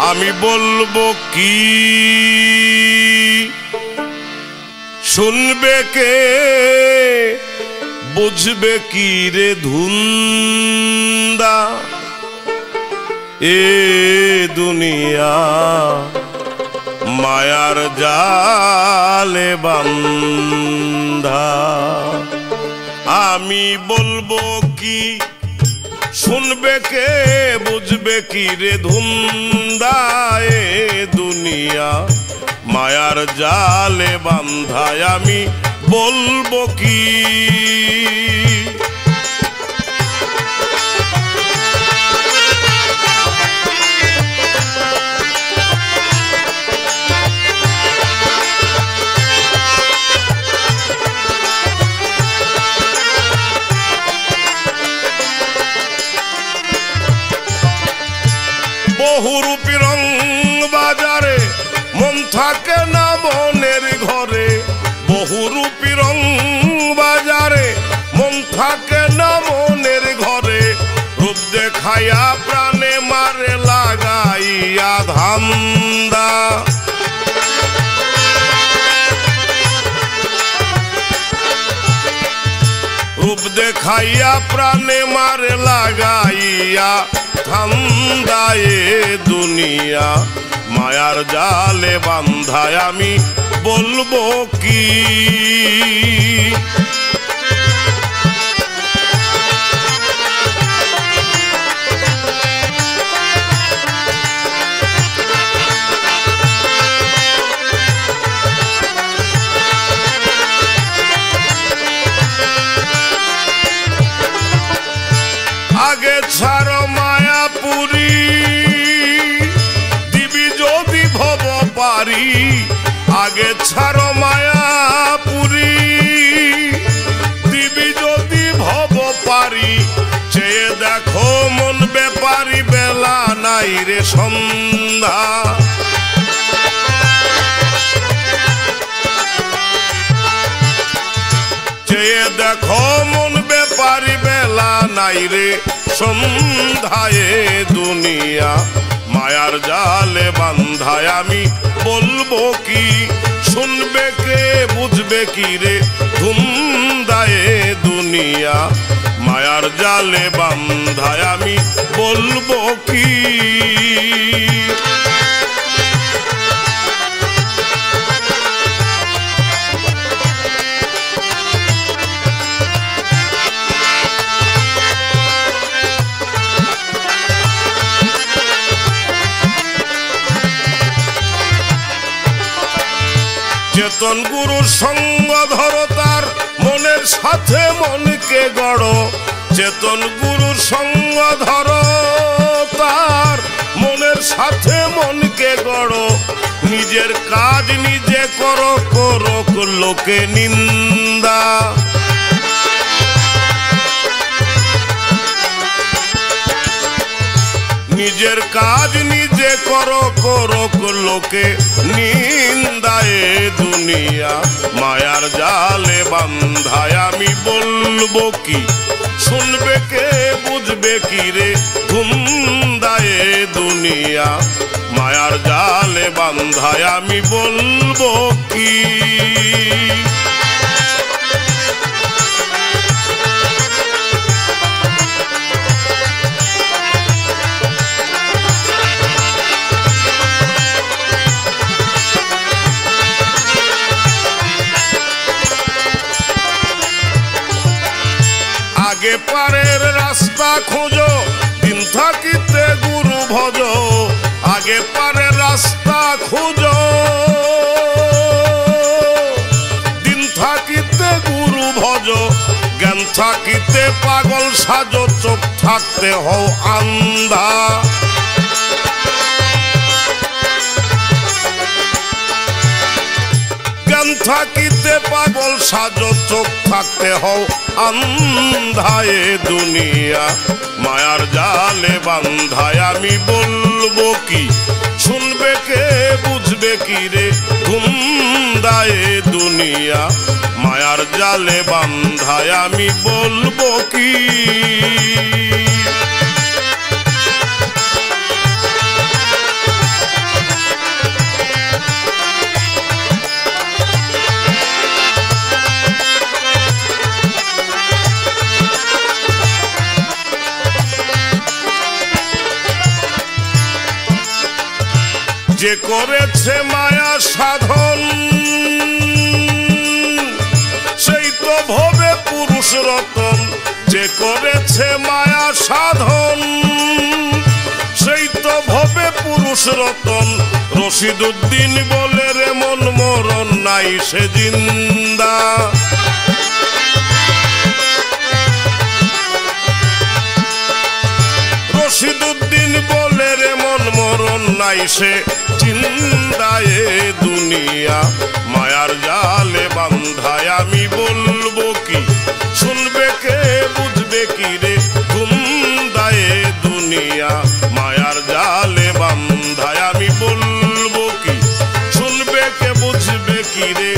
আমি বলবো কি শুনবে কে বুঝবে কি রে ধুন্দা এ দুনিয়া মায়ার জালে বান্ধা। আমি বলবো কি শুনবে কে বুঝবে কি রে ধুন্দা এ দুনিয়া মায়ার জালে বান্ধা। আমি বলবো কি বহুরূপী রং বাজারে মন থাকে না মনের ঘরে। বহুরূপী রং বাজারে মন থাকে না মনের ঘরে। রূপ দেখাইয়া প্রাণে মারে লাগাইয়া ধান্দা। রূপ দেখাইয়া প্রাণে মারে লাগাইয়া ধান্দা এ দুনিয়া মায়ার জালে বান্ধায়। আমি বলবো কি আগে ছাড়ো মায়াপুরী দিবি যদি ভব পারি। আগে ছাড়ো মায়াপুরী দিবি যদি ভব পারি। চেয়ে দেখো মন ব্যাপারী বেলা নাই রে সন্ধ্যা। চেয়ে দেখো মন ব্যাপারী বেলা নাই রে সন্ধ্যায় দুনিয়া মায়ার জালে বান্ধায়। আমি বলবো কি শুনবে কে বুঝবে কি রে ধুন্দায় দুনিয়া মায়ার জালে বান্ধায়। আমি বলবো কি চেতন গুরুর সঙ্গ ধরো তার মনের সাথে মনকে গড়ো। চেতন গুরুর সঙ্গ ধরো তার মনের সাথে মনকে গড়ো। নিজের কাজ নিজে করো করো লোকে নিন্দা। নিজের কাজ নিজে করো করো লোকে নিন্দায় দুনিয়া মায়ার জালে বান্ধায়। আমি বলবো কি শুনবে কে বুঝবে কি রে ধুন্দায় দুনিয়া মায়ার জালে বান্ধায়। আমি বলবো কি আগে পারের রাস্তা খোঁজো দিন থাকিতে গুরু ভজো। আগে পারের রাস্তা খোঁজো দিন থাকিতে গুরু ভজো। জ্ঞান থাকিতে পাগল সাজো চোখ থাকতে হও আন্ধা। জ্ঞান থাকিতে পাগল সাজো চোখ থাকতে হও আন্ধায় দুনিয়া মায়ার জালে বান্ধায়। আমি বলবো কি শুনবে কে বুঝবে কি রে ধুন্দায় দুনিয়া মায়ার জালে বান্ধায়। আমি বলবো কি যে করেছে মায়া সাধন সেই তো ভবে পুরুষ রতন। যে করেছে মায়া সাধন সেই তো ভবে পুরুষ রতন। রশিদ উদ্দিন বলে রে মন মরণ নাই সে জিন্দা। রশিদ উদ্দিন বলে রে মন মরণ নাই সে জিন্দা। এ দুনিয়া মায়ার জালে বান্ধায় আমি বলবো কি শুনবে কে বুঝবে কি রে গুমদা। এ দুনিয়া মায়ার জালে বান্ধায় আমি বলবো কি শুনবে কে বুঝবে কি রে